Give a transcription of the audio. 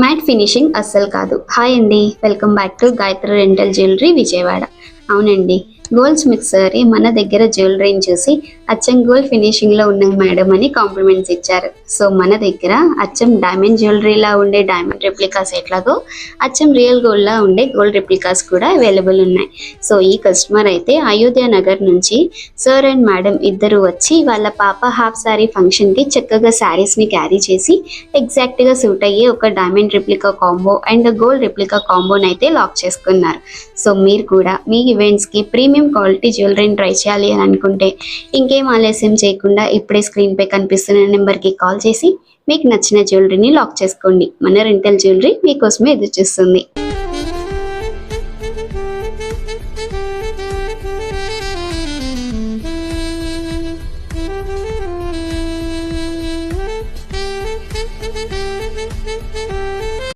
Matte finishing అస్సలు కాదు. Hi అండి, welcome back to Gayatri rental jewellery Vijayawada. అవునండి, గోల్డ్ స్మిత్ సార్ మన దగ్గర జ్యువెలరీని చూసి అచ్చం గోల్డ్ ఫినిషింగ్ లో ఉన్నాయి మేడం అని కాంప్లిమెంట్స్ ఇచ్చారు. సో మన దగ్గర అచ్చం డైమండ్ జ్యువెలరీలా ఉండే డైమండ్ రెప్లికాస్ ఎట్లాగో అచ్చం రియల్ గోల్డ్ లా ఉండే గోల్డ్ రెప్లికాస్ కూడా అవైలబుల్ ఉన్నాయి. సో ఈ కస్టమర్ అయితే అయోధ్య నగర్ నుంచి సార్ అండ్ మేడం ఇద్దరు వచ్చి వాళ్ళ పాప హాఫ్ సారీ ఫంక్షన్ కి చక్కగా శారీస్ ని క్యారీ చేసి ఎగ్జాక్ట్ గా సూట్ అయ్యే ఒక diamond replica combo and gold replica కాంబోని అయితే లాక్ చేసుకున్నారు. సో మీరు కూడా మీ ఈవెంట్స్ కి ప్రీమియం క్వాలిటీ జ్యువెలరీని ట్రై చేయాలి అని అనుకుంటే ఇంకేం ఆలస్యం చేయకుండా ఇప్పుడే స్క్రీన్ పై కనిపిస్తున్న నెంబర్ కి కాల్ చేసి మీకు నచ్చిన జ్యువెలరీని లాక్ చేసుకోండి. మన రెంటల్ జ్యువెలరీ మీకోసమే ఎదురు చూస్తుంది.